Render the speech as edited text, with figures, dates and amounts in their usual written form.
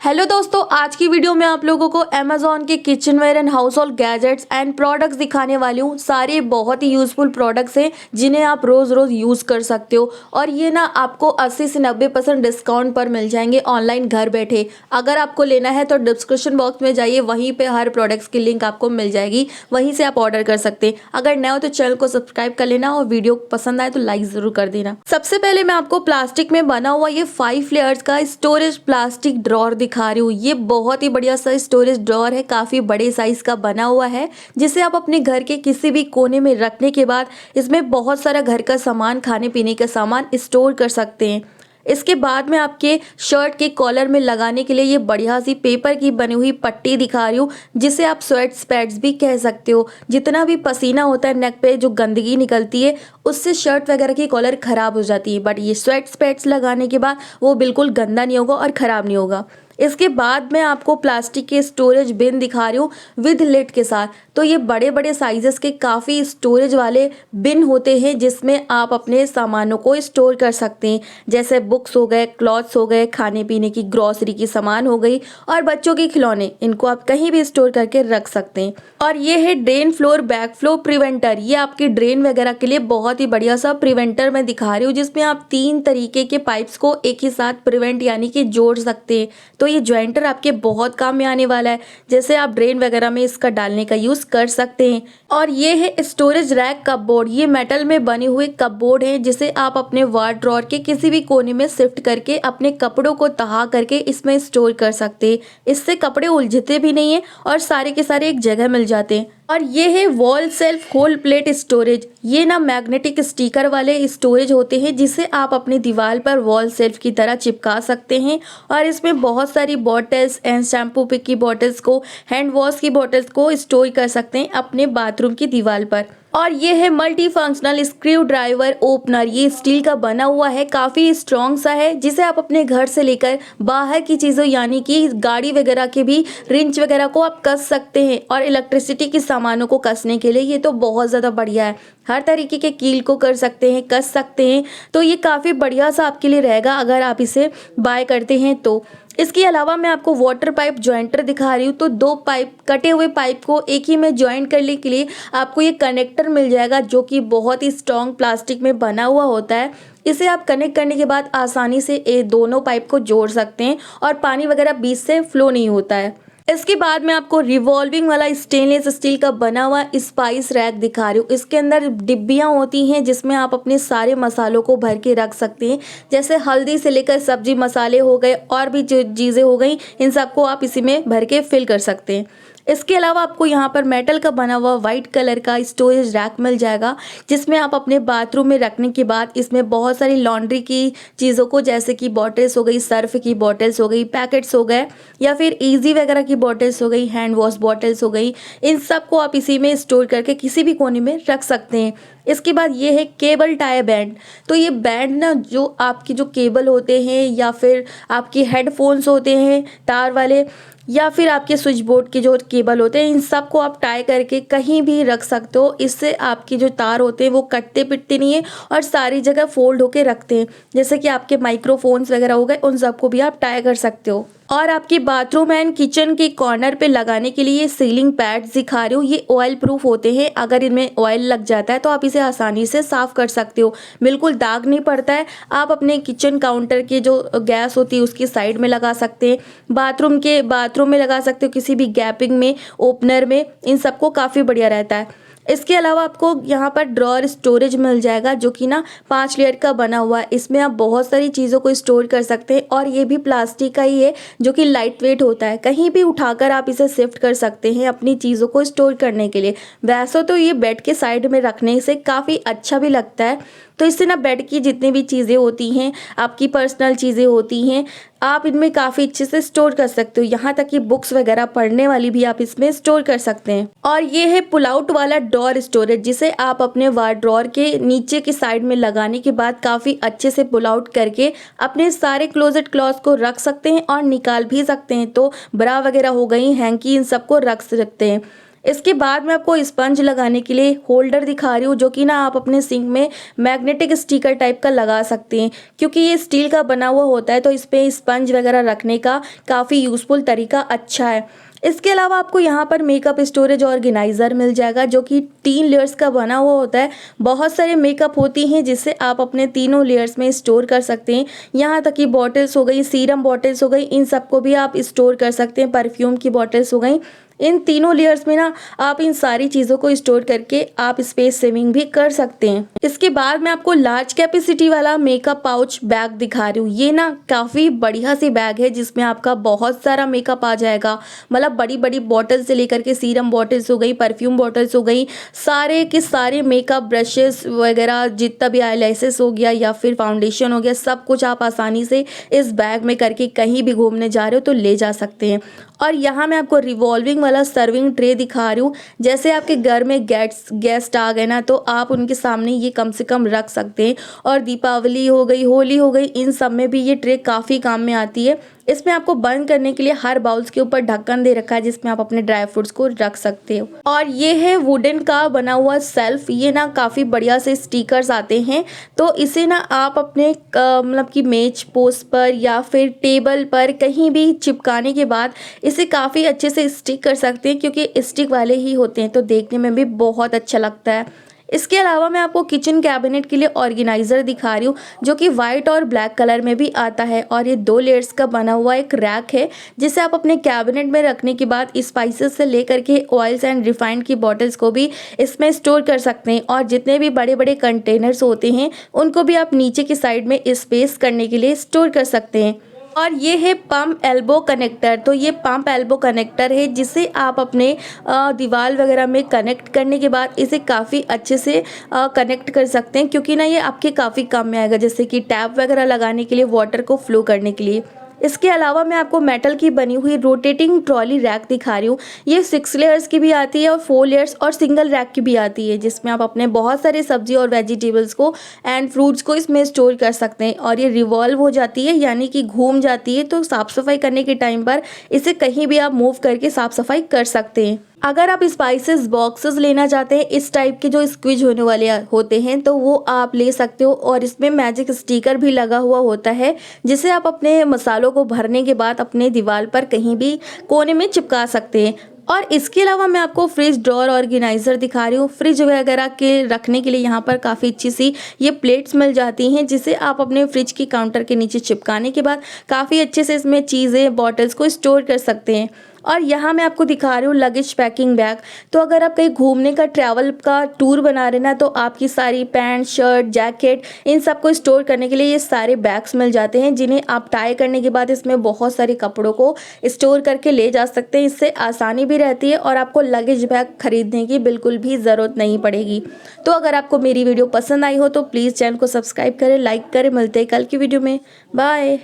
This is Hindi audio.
हेलो दोस्तों, आज की वीडियो में आप लोगों को अमेजोन के kitchenware and house hold gadgets and products दिखाने वाली हूँ। सारे बहुत ही यूजफुल प्रोडक्ट्स हैं जिन्हें आप रोज़ रोज़ यूज़ कर सकते हो और ये ना आपको 80 से 90% डिस्काउंट पर मिल जाएंगे ऑनलाइन घर बैठे। अगर आपको लेना है तो डिस्क्रिप्शन बॉक्स में जाइए, वहीं पे हर प्रोडक्ट्स की लिंक आपको मिल जाएगी, वहीं से आप ऑर्डर कर सकते हैं। अगर नए हो तो चैनल को सब्सक्राइब कर लेना और वीडियो पसंद आए तो लाइक ज़रूर कर देना। सबसे पहले मैं आपको प्लास्टिक में बना हुआ ये 5 लेयर्स का स्टोरेज प्लास्टिक ड्रॉर दिखा रही हूँ। ये बहुत ही बढ़िया सा स्टोरेज ड्रॉर है, काफी बड़े साइज का बना हुआ है, जिसे आप अपने घर के किसी भी कोने में रखने के बाद इसमें बहुत सारा घर का सामान, खाने पीने का सामान स्टोर कर सकते हैं। इसके बाद में आपके शर्ट के कॉलर में लगाने के लिए ये बढ़िया सी पेपर की बनी हुई पट्टी दिखा रही हूँ, जिसे आप स्वेट्स पैड्स भी कह सकते हो। जितना भी पसीना होता है नेक पे, जो गंदगी निकलती है उससे शर्ट वगैरह की कॉलर खराब हो जाती है, बट ये स्वेट्स पैड्स लगाने के बाद वो बिल्कुल गंदा नहीं होगा और खराब नहीं होगा। इसके बाद मैं आपको प्लास्टिक के स्टोरेज बिन दिखा रही हूँ विद लिड के साथ। तो ये बड़े बड़े साइजेस के काफ़ी स्टोरेज वाले बिन होते हैं जिसमें आप अपने सामानों को स्टोर कर सकते हैं, जैसे बुक्स हो गए, क्लॉथ्स हो गए, खाने पीने की ग्रॉसरी की सामान हो गई और बच्चों के खिलौने। इनको आप कहीं भी स्टोर करके रख सकते हैं। और ये है drain floor back flow preventer. ये आपकी ड्रेन वगैरह के लिए बहुत ही बढ़िया सा प्रिवेंटर मैं दिखा रही हूँ, जिसमें आप 3 तरीके के पाइप्स को एक ही साथ प्रिवेंट यानी कि जोड़ सकते हैं। तो ये ज्वाइंटर आपके बहुत काम में आने वाला है, जैसे आप ड्रेन वगैरह में इसका डालने का यूज कर सकते हैं। और ये है स्टोरेज रैक कपबोर्ड। ये मेटल में बने हुए कपबोर्ड है, जिसे आप अपने वार्डरोब के किसी भी कोने में शिफ्ट करके अपने कपड़ों को तहा करके इसमें स्टोर कर सकते हैं। इससे कपड़े उलझते भी नहीं है और सारे के सारे एक जगह मिल जाते हैं। और ये है wall shelf whole plate storage. ये ना मैग्नेटिक स्टिकर वाले स्टोरेज होते हैं, जिसे आप अपनी दीवार पर वॉल सेल्फ की तरह चिपका सकते हैं। और इसमें बहुत सारी बॉटल्स एंड शैम्पू की बॉटल्स को, हैंड वॉश की बॉटल्स को स्टोर कर सकते हैं अपने बाथरूम की दीवार पर। और ये है multi functional screw driver opener. ये स्टील का बना हुआ है, काफ़ी स्ट्रॉन्ग सा है, जिसे आप अपने घर से लेकर बाहर की चीज़ों यानी कि गाड़ी वगैरह के भी रिंच वगैरह को आप कस सकते हैं। और इलेक्ट्रिसिटी के सामानों को कसने के लिए ये तो बहुत ज़्यादा बढ़िया है। हर तरीके के कील को कर सकते हैं, कस सकते हैं। तो ये काफ़ी बढ़िया सा आपके लिए रहेगा अगर आप इसे बाय करते हैं तो। इसके अलावा मैं आपको वाटर पाइप जॉइंटर दिखा रही हूँ। तो 2 पाइप, कटे हुए पाइप को एक ही में ज्वाइंट करने के लिए आपको ये कनेक्टर मिल जाएगा, जो कि बहुत ही स्ट्रॉन्ग प्लास्टिक में बना हुआ होता है। इसे आप कनेक्ट करने के बाद आसानी से ये दोनों पाइप को जोड़ सकते हैं और पानी वगैरह बीच से फ्लो नहीं होता है। इसके बाद मैं आपको रिवॉल्विंग वाला स्टेनलेस स्टील का बना हुआ स्पाइस रैक दिखा रही हूँ। इसके अंदर डिब्बियाँ होती हैं, जिसमें आप अपने सारे मसालों को भर के रख सकते हैं, जैसे हल्दी से लेकर सब्जी मसाले हो गए और भी जो चीज़ें हो गई, इन सबको आप इसी में भर के फिल कर सकते हैं। इसके अलावा आपको यहाँ पर मेटल का बना हुआ वाइट कलर का स्टोरेज रैक मिल जाएगा, जिसमें आप अपने बाथरूम में रखने के बाद इसमें बहुत सारी लॉन्ड्री की चीज़ों को, जैसे कि बॉटल्स हो गई, सर्फ की बॉटल्स हो गई, पैकेट्स हो गए, या फिर इजी वगैरह की बॉटल्स हो गई, हैंड वॉश बॉटल्स हो गई, इन सब को आप इसी में स्टोर करके किसी भी कोने में रख सकते हैं। इसके बाद ये है केबल टाई बैंड। तो ये बैंड ना, जो आपकी जो केबल होते हैं या फिर आपके हेडफोन्स होते हैं तार वाले, या फिर आपके स्विच बोर्ड के जो केबल होते हैं, इन सब को आप टाई करके कहीं भी रख सकते हो। इससे आपकी जो तार होते हैं वो कटते पिटते नहीं है और सारी जगह फोल्ड होके रखते हैं, जैसे कि आपके माइक्रोफोन्स वगैरह हो गए, उन सबको भी आप टाई कर सकते हो। और आपकी बाथरूम एंड किचन के कॉर्नर पे लगाने के लिए सीलिंग पैड्स दिखा रही हूँ। ये ऑयल प्रूफ होते हैं, अगर इनमें ऑयल लग जाता है तो आप इसे आसानी से साफ कर सकते हो, बिल्कुल दाग नहीं पड़ता है। आप अपने किचन काउंटर की जो गैस होती है उसकी साइड में लगा सकते हैं, बाथरूम में लगा सकते हो, किसी भी गैपिंग में, ओपनर में, इन सबको काफ़ी बढ़िया रहता है। इसके अलावा आपको यहाँ पर ड्रॉअर स्टोरेज मिल जाएगा, जो कि ना 5 लेयर का बना हुआ है। इसमें आप बहुत सारी चीज़ों को स्टोर कर सकते हैं और ये भी प्लास्टिक का ही है, जो कि लाइट वेट होता है। कहीं भी उठाकर आप इसे शिफ्ट कर सकते हैं अपनी चीज़ों को स्टोर करने के लिए। वैसे तो ये बेड के साइड में रखने से काफ़ी अच्छा भी लगता है। तो इससे ना बेड की जितनी भी चीज़ें होती हैं, आपकी पर्सनल चीज़ें होती हैं, आप इनमें काफ़ी अच्छे से स्टोर कर सकते हो। यहाँ तक कि बुक्स वगैरह पढ़ने वाली भी आप इसमें स्टोर कर सकते हैं। और ये है पुल आउट वाला डोर स्टोरेज, जिसे आप अपने वार्डरोब के नीचे की साइड में लगाने के बाद काफ़ी अच्छे से पुल आउट करके अपने सारे क्लोजेट क्लॉथ को रख सकते हैं और निकाल भी सकते हैं। तो ब्रा वगैरह हो गई, हैंकी, इन सबको रख सकते हैं। इसके बाद मैं आपको स्पंज लगाने के लिए होल्डर दिखा रही हूँ, जो कि ना आप अपने सिंक में मैग्नेटिक स्टिकर टाइप का लगा सकते हैं, क्योंकि ये स्टील का बना हुआ होता है तो इस पे स्पंज वगैरह रखने का काफ़ी यूज़फुल तरीका अच्छा है। इसके अलावा आपको यहाँ पर मेकअप स्टोरेज ऑर्गेनाइज़र मिल जाएगा, जो कि 3 लेयर्स का बना हुआ होता है। बहुत सारे मेकअप होती हैं जिससे आप अपने तीनों लेयर्स में स्टोर कर सकते हैं। यहाँ तक कि बॉटल्स हो गई, सीरम बॉटल्स हो गई, इन सबको भी आप स्टोर कर सकते हैं। परफ्यूम की बॉटल्स हो गई, इन तीनों लेयर्स में ना आप इन सारी चीज़ों को स्टोर करके आप स्पेस सेविंग भी कर सकते हैं। इसके बाद मैं आपको लार्ज कैपेसिटी वाला मेकअप पाउच बैग दिखा रही हूँ। ये ना काफ़ी बढ़िया सी बैग है जिसमें आपका बहुत सारा मेकअप आ जाएगा। मतलब बड़ी बड़ी बॉटल से लेकर के सीरम बॉटल्स हो गई, परफ्यूम बॉटल्स हो गई, सारे के सारे मेकअप ब्रशेस वगैरह, जितना भी आईलैशेस हो गया या फिर फाउंडेशन हो गया, सब कुछ आप आसानी से इस बैग में करके कहीं भी घूमने जा रहे हो तो ले जा सकते हैं। और यहाँ मैं आपको रिवॉल्विंग वाला सर्विंग ट्रे दिखा रही हूँ। जैसे आपके घर में गेस्ट आ गए ना, तो आप उनके सामने ये कम से कम रख सकते हैं। और दीपावली हो गई, होली हो गई, इन सब में भी ये ट्रे काफ़ी काम में आती है। इसमें आपको बंद करने के लिए हर बाउल्स के ऊपर ढक्कन दे रखा है जिसमें आप अपने ड्राई फ्रूट्स को रख सकते हो। और ये है वुडन का बना हुआ सेल्फ। ये ना काफ़ी बढ़िया से स्टिकर्स आते हैं, तो इसे ना आप अपने मतलब कि मेज पोस्ट पर या फिर टेबल पर कहीं भी चिपकाने के बाद इसे काफ़ी अच्छे से स्टिक कर सकते हैं, क्योंकि स्टिक वाले ही होते हैं तो देखने में भी बहुत अच्छा लगता है। इसके अलावा मैं आपको किचन कैबिनेट के लिए ऑर्गेनाइज़र दिखा रही हूँ, जो कि वाइट और ब्लैक कलर में भी आता है। और ये 2 लेयर्स का बना हुआ एक रैक है, जिसे आप अपने कैबिनेट में रखने के बाद स्पाइसेस से लेकर के ऑयल्स एंड रिफाइंड की बॉटल्स को भी इसमें स्टोर कर सकते हैं। और जितने भी बड़े बड़े कंटेनर्स होते हैं उनको भी आप नीचे की साइड में स्पेस करने के लिए स्टोर कर सकते हैं। और ये है पम्प एल्बो कनेक्टर। तो ये पम्प एल्बो कनेक्टर है जिसे आप अपने दीवार वगैरह में कनेक्ट करने के बाद इसे काफ़ी अच्छे से कनेक्ट कर सकते हैं, क्योंकि ना ये आपके काफ़ी काम में आएगा, जैसे कि टैप वगैरह लगाने के लिए, वाटर को फ्लो करने के लिए। इसके अलावा मैं आपको मेटल की बनी हुई रोटेटिंग ट्रॉली रैक दिखा रही हूँ। ये 6 लेयर्स की भी आती है और 4 लेयर्स और सिंगल रैक की भी आती है, जिसमें आप अपने बहुत सारे सब्जी और वेजिटेबल्स को एंड फ्रूट्स को इसमें स्टोर कर सकते हैं। और ये रिवॉल्व हो जाती है, यानी कि घूम जाती है, तो साफ़ सफाई करने के टाइम पर इसे कहीं भी आप मूव करके साफ़ सफाई कर सकते हैं। अगर आप स्पाइसेस बॉक्सेस लेना चाहते हैं, इस टाइप के जो स्क्वीज होने वाले होते हैं, तो वो आप ले सकते हो। और इसमें मैजिक स्टिकर भी लगा हुआ होता है, जिसे आप अपने मसालों को भरने के बाद अपने दीवार पर कहीं भी कोने में चिपका सकते हैं। और इसके अलावा मैं आपको फ्रिज ड्रॉअर ऑर्गेनाइज़र दिखा रही हूँ। फ्रिज वगैरह के रखने के लिए यहाँ पर काफ़ी अच्छी सी ये प्लेट्स मिल जाती हैं, जिसे आप अपने फ्रिज की काउंटर के नीचे चिपकाने के बाद काफ़ी अच्छे से इसमें चीज़ें, बॉटल्स को स्टोर कर सकते हैं। और यहाँ मैं आपको दिखा रही हूँ लगेज पैकिंग बैग। तो अगर आप कहीं घूमने का, ट्रैवल का टूर बना रहे ना, तो आपकी सारी पैंट, शर्ट, जैकेट, इन सबको स्टोर करने के लिए ये सारे बैग्स मिल जाते हैं, जिन्हें आप टाई करने के बाद इसमें बहुत सारे कपड़ों को स्टोर करके ले जा सकते हैं। इससे आसानी भी रहती है और आपको लगेज बैग खरीदने की बिल्कुल भी ज़रूरत नहीं पड़ेगी। तो अगर आपको मेरी वीडियो पसंद आई हो तो प्लीज़ चैनल को सब्सक्राइब करें, लाइक करें। मिलते हैं कल की वीडियो में। बाय।